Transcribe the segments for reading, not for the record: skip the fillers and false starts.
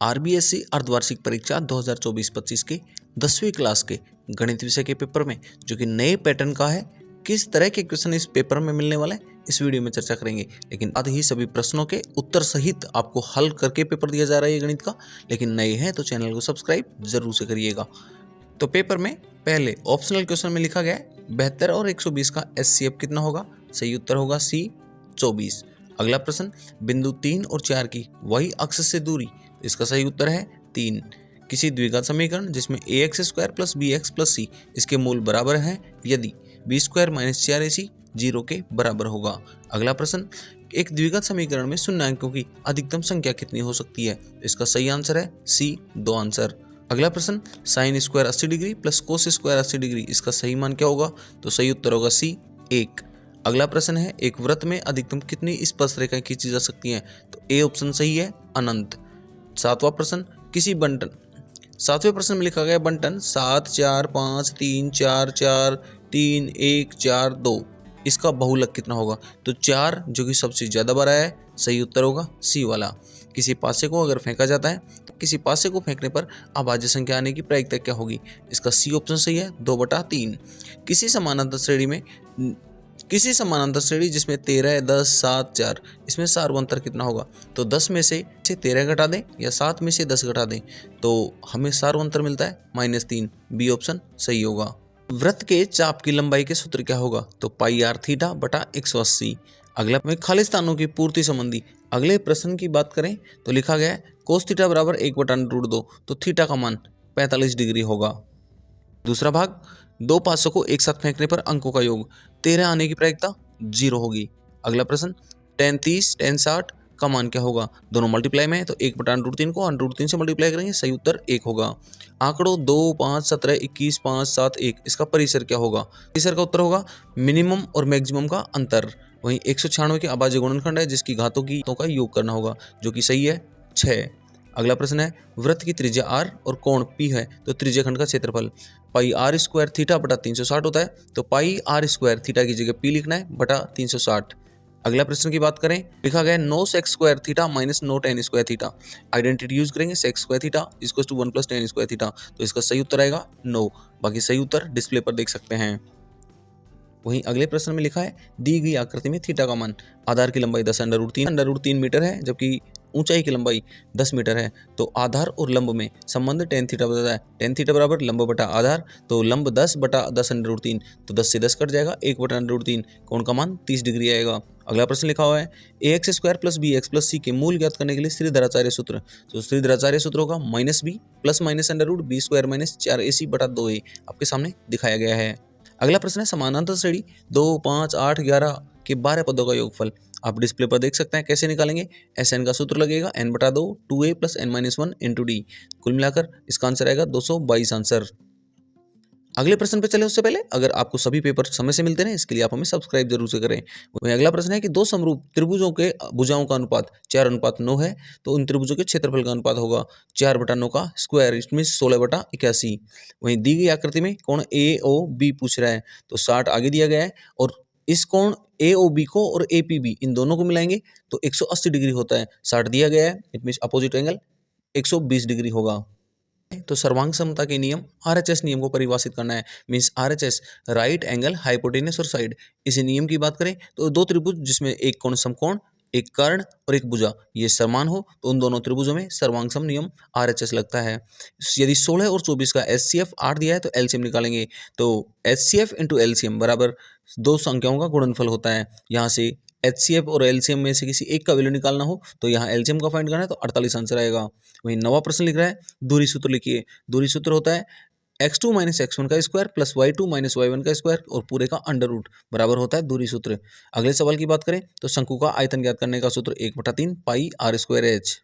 RBSC अर्धवार्षिक परीक्षा 2024-25 के 10वीं क्लास के गणित विषय के पेपर में जो कि नए पैटर्न का है, किस तरह के क्वेश्चन इस पेपर में मिलने वाले हैं इस वीडियो में चर्चा करेंगे। लेकिन आज ही सभी प्रश्नों के उत्तर सहित आपको हल करके पेपर दिया जा रहा है गणित का। लेकिन नए हैं तो चैनल को सब्सक्राइब जरूर से करिएगा। तो पेपर में पहले ऑप्शनल क्वेश्चन में लिखा गया है 72 और 120 का एचसीएफ कितना होगा। सही उत्तर होगा सी 24। अगला प्रश्न, बिंदु 3 और 4 की वही अक्ष से दूरी, इसका सही उत्तर है 3। किसी द्विघात समीकरण जिसमें ax² plus bx plus c इसके मूल बराबर हैं यदि b² माइनस 4ac 0 के बराबर होगा। अगला प्रश्न, एक द्विघात समीकरण में शून्य अंकों की अधिकतम संख्या कितनी हो सकती है। इसका सही आंसर है सी 2 आंसर। अगला प्रश्न, sine square 80 degree plus cos square 80 degree इसका सही मान क्या होगा। तो सही उत्तर होगा सी 1। अगला प्रश्न है, एक वृत्त में अधिकतम कितनी स्पर्श रेखाएं खींची जा सकती हैं। तो ए ऑप्शन सही है अनंत। सातवां प्रश्न, किसी बंटन, सातवें प्रश्न में लिखा गया बंटन 7 4 5 3 4 4 3 1 4 2 इसका बहुलक कितना होगा। तो 4 जो कि सबसे ज्यादा बड़ा है, सही उत्तर होगा सी वाला। किसी पासे को अगर फेंका जाता है तो किसी पासे को फेंकने पर अभाज्य संख्या आने की प्रायिकता क्या होगी। इसका सी ऑप्शन सही है 2/3। किसी समानांतर श्रेणी जिसमें 13 10 7 4 इसमें सार्वंतर कितना होगा। तो 10 में से 13 घटा दें या 7 में से 10 घटा दें तो हमें सार्वंतर मिलता है -3। बी ऑप्शन सही होगा। वृत्त के चाप की लंबाई के सूत्र क्या होगा। तो पाई आर थीटा बटा 180। अगला में खाली स्थानों की पूर्ति संबंधी अगले प्रश्न की बात करें तो लिखा गया है कोस थीटा बराबर 1/√2 तो थीटा का मान 45 डिग्री होगा। दूसरा भाग, दो पासों को एक साथ फेंकने पर अंकों का योग 13 आने की प्रायिकता 0 होगी। अगला प्रश्न, tan 30 tan 60 का मान क्या होगा। दोनों मल्टीप्लाई में है तो 1/√3 को √3 से मल्टीप्लाई करेंगे, सही उत्तर 1 होगा। आंकड़ों 2 5 17 21 5 7 1 इसका परिसर क्या होगा। परिसर का उत्तर होगा मिनिमम और मैक्सिमम का अंतर। वहीं 196 के अभाज्य गुणनखंड है जिसकी घातों का योग करना होगा जो कि सही है 6। अगला प्रश्न है, वृत्त की त्रिज्या r और कोण p है तो त्रिज्या खंड का क्षेत्रफल पाई r² थीटा बटा 360 होता है। तो पाई r² थीटा की जगह p लिखना है बटा 360। अगला प्रश्न की बात करें, लिखा गया नो sec² थीटा माइनस नो tan² थीटा। आइडेंटिटी यूज करेंगे sec² theta equals to 1 + tan² theta. तो इसका सही उत्तर आएगा नो। बाकी सही उत्तर डिस्प्ले पर देख सकते हैं। वहीं अगले प्रश्न में लिखा है दी गई आकृति में थीटा का मान, आधार की लंबाई 10√3 मीटर है जबकि ऊंचाई की लंबाई 10 मीटर है। तो आधार और लंब में संबंध tan थीटा बताता है। tan थीटा बराबर लंब बटा आधार, तो लंब 10/10√3 तो 10 से 10 कट जाएगा 1/√3। कोण का मान 30 डिग्री आएगा। अगला प्रश्न लिखा हुआ है ax² plus bx plus c के मूल ज्ञात करने के लिए श्रीधराचार्य सूत्र। तो श्रीधराचार्य सूत्र होगा -b plus -√b² minus 4ac बटा 2a आपके सामने दिखाया गया है। अगला प्रश्न है समानांतर श्रेणी 2 5 8 11 के 12 पदों का योगफल आप डिस्प्ले पर देख सकते हैं। कैसे निकालेंगे, SN का सूत्र लगेगा n/2 2a + n-1 * d। कुल मिलाकर इसका आंसर आएगा 222 आंसर। अगले प्रश्न पे चले उससे पहले अगर आपको सभी पेपर समय से मिलते हैं इसके लिए आप हमें सब्सक्राइब जरूर से करें। वहीं अगला प्रश्न है कि दो समरूप त्रिभुजों के भुजाओं का अनुपात 4:9 है तो उन त्रिभुजों के क्षेत्रफल का अनुपात होगा 4/9 का स्क्वायर, इसमें 16/81। वहीं दी गई आकृति में कोण AOB पूछ रहा है तो 60 आगे दिया गया है और इस कोण AOB को और APB इन दोनों को मिलाएंगे तो 180 डिग्री होता है। 60 दिया गया है, it means opposite angle 120 degree होगा। तो सर्वांग समता के नियम RHS नियम को परिभाषित करना है। Means RHS right angle hypotenuse और साइड। इस नियम की बात करें तो दो त्रिभुज जिसमें एक कोण समकोण, एक कर्ण और एक भुजा ये समान हो तो उन दोनों त्रिभुजों में सर्वांग सम नियम RHS लगता है। यदि 16 और 24 का HCF 8 दिया है तो LCM निकालेंगे। तो HCF × LCM बराबर दो संख्याओं का गुणनफल होता है। यहाँ से HCF और LCM में से किसी एक का वैल्यू निकालना हो तो यहाँ LCM का फाइंड करना है तो 48 आंसर आएगा। वहीं नवा प्रश्न लिख रहा है दूरी सूत्र लिखिए। दूरी सूत्र होता है x2 - x1 का स्क्वायर प्लस y2 - y1 का स्क्वायर और पूरे का अंडर रूट बराबर होता है दूरी सूत्र। अगले सवाल की बात करें तो शंकु का आयतन ज्ञात करने का सूत्र 1/3 पाई r²h।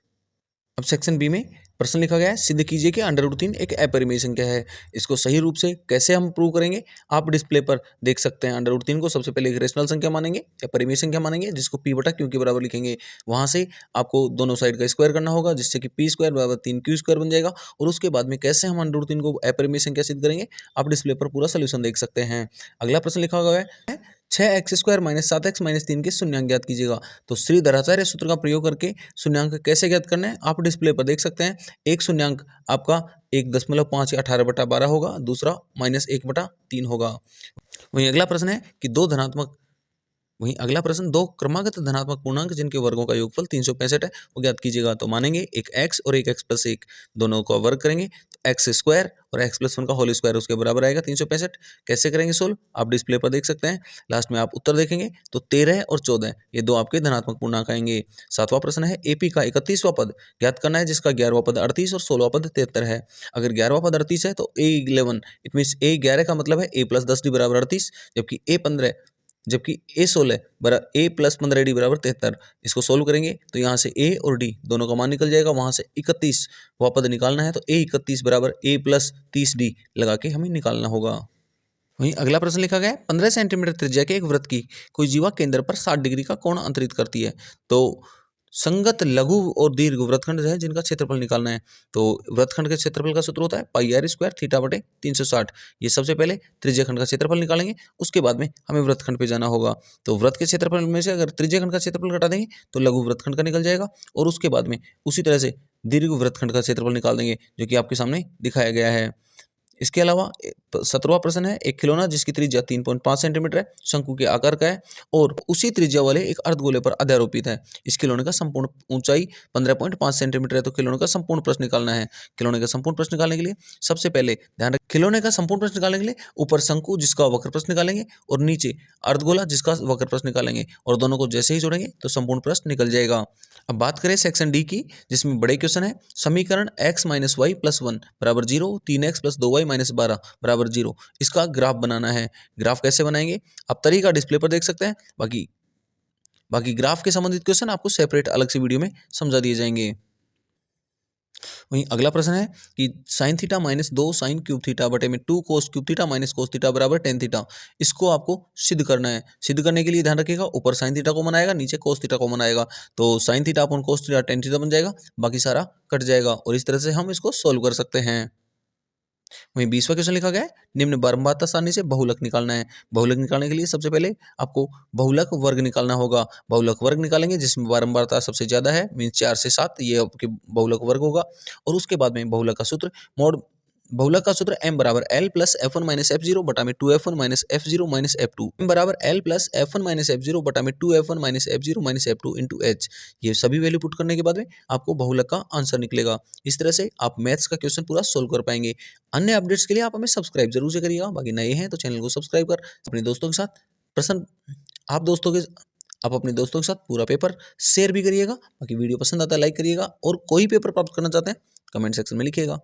अब सेक्शन बी में प्रश्न लिखा गया है सिद्ध कीजिए कि √3 एक अपरिमेय संख्या है। इसको सही रूप से कैसे हम प्रूव करेंगे आप डिस्प्ले पर देख सकते हैं। √3 को सबसे पहले एक रेशनल संख्या मानेंगे या परिमेय संख्या मानेंगे जिसको p/q के बराबर लिखेंगे। वहां से आपको दोनों साइड का स्क्वायर करना होगा जिससे कि p² = 3q² बन जाएगा। और उसके बाद में कैसे हम √3 को अपरिमेय संख्या सिद्ध करेंगे आप डिस्प्ले पर पूरा सोल्यूशन देख सकते हैं। अगला प्रश्न लिखा हुआ है 6x² माइनस 7x माइनस 3 के शून्यांक ज्ञात कीजिएगा। तो श्रीधराचार्य सूत्र का प्रयोग करके शून्यांक कैसे ज्ञात करना है आप डिस्प्ले पर देख सकते हैं। एक शून्यांक आपका 1.5 या 18/12 होगा, दूसरा -1/3 होगा। वहीं अगला प्रश्न है कि दो क्रमागत धनात्मक पूर्णांक जिनके वर्गों का योगफल 365 है वो ज्ञात कीजिएगा। तो मानेंगे एक x और एक x+1 दोनों का वर्ग करेंगे तो x² और x+1 का होल स्क्वायर उसके बराबर आएगा 365। कैसे करेंगे सोल्व आप डिस्प्ले पर देख सकते हैं। लास्ट में आप उत्तर देखेंगे तो 13 और 14 ये दो आपके धनात्मक पूर्णांक आएंगे। 7वां प्रश्न है AP का 31वां पद ज्ञात करना है जिसका 11वां पद 38 और 16वां पद 73 है। अगर 11वां पद 38 है तो A11 इट मीन A11 का मतलब है A+10D बराबर 38, जबकि A16 A+15D बराबर 73। इसको सोल्व करेंगे तो यहाँ से A और D दोनों का मान निकल जाएगा, वहाँ से 31वां पद निकालना है तो A31 बराबर A+30D लगा के हमें निकालना होगा। वहीं अगला प्रश्न लिखा गया है 15 सेंटीमीटर त्रिज्या के एक वृत्त की कोई जीवा केंद्र पर 60 डिग्री का कोण अंतरित करती है। तो संगत लघु और दीर्घ वृत्तखंड है जिनका क्षेत्रफल निकालना है। तो वृत्तखंड के क्षेत्रफल का सूत्र होता है πr² θ/360। ये सबसे पहले त्रिज्याखंड का क्षेत्रफल निकालेंगे, उसके बाद में हमें वृत्तखंड पे जाना होगा। तो वृत्त के क्षेत्रफल में से अगर त्रिज्याखंड का क्षेत्रफल घटा देंगे तो लघु वृत्तखंड का निकल जाएगा, और उसके बाद में उसी तरह से दीर्घ वृत्तखंड का क्षेत्रफल निकाल देंगे जो कि आपके सामने दिखाया गया है। इसके अलावा 17वां प्रश्न है एक खिलौना जिसकी त्रिज्या 3.5 सेंटीमीटर है, शंकु के आकार का है और उसी त्रिज्या वाले एक अर्धगोले पर अध्यारोपित है। इस खिलौने का संपूर्ण ऊंचाई 15.5 सेंटीमीटर है। तो खिलौने का संपूर्ण प्रश्न निकालना है। खिलौने का संपूर्ण प्रश्न निकालने के लिए सबसे पहले ध्यान रखें, खिलौने का संपूर्ण प्रश्न निकालने के लिए ऊपर शंकु जिसका वक्र प्रश्न निकालेंगे और नीचे अर्धगोला जिसका वक्र प्रश्न निकालेंगे, और दोनों को जैसे ही जोड़ेंगे तो संपूर्ण प्रश्न निकल जाएगा। अब बात करें सेक्शन डी की, जिसमें बड़े क्वेश्चन है समीकरण x - y + 1 = 0, 3x + 2y - 12 = 0। इसका ग्राफ बनाना है। ग्राफ कैसे बनाएंगे आप तरीका डिस्प्ले पर देख सकते हैं। बाकी ग्राफ के संबंधित क्वेश्चन आपको सेपरेट अलग से वीडियो में समझा दिए जाएंगे। वहीं अगला प्रश्न है कि sin θ - 2 sin क्यूब थीटा बटे में 2 cos cube theta - cos theta बराबर tan थीटा। इसको आपको सिद्ध करना है। सिद्ध करने के लिए ध्यान रखिएगा ऊपर sin थीटा को बनाएगा, नीचे cos थीटा को बनाएगा। तो sin θ / cos theta tan theta बन जाएगा, बाकी सारा कट जाएगा, और इस तरह से हम इसको सोल्व कर सकते हैं। वहीं 20वां क्वेश्चन लिखा गया है निम्न बारंबारता सारणी से बहुलक निकालना है। बहुलक निकालने के लिए सबसे पहले आपको बहुलक वर्ग निकालना होगा। बहुलक वर्ग निकालेंगे जिसमें बारंबारता सबसे ज्यादा है, मीन 4 से 7, ये आपके बहुलक वर्ग होगा। और उसके बाद में बहुलक का सूत्र बहुलक का सूत्र m = l + f1 - f0 बटा में 2f1 - f0 - f2। m = l + f1 - f0 बटा में 2f1 - f0 - f2 × h। ये सभी वैल्यू पुट करने के बाद में आपको बहुलक का आंसर निकलेगा। इस तरह से आप मैथ्स का क्वेश्चन पूरा सोल्व कर पाएंगे। अन्य अपडेट्स के लिए आप हमें सब्सक्राइब जरूर से करिएगा। बाकी नए हैं तो चैनल को सब्सक्राइब कर अपने दोस्तों के साथ प्रसन्न आप अपने दोस्तों के साथ पूरा पेपर शेयर भी करिएगा। बाकी वीडियो पसंद आता है लाइक करिएगा, और कोई पेपर प्राप्त करना चाहते हैं कमेंट सेक्शन में लिखिएगा।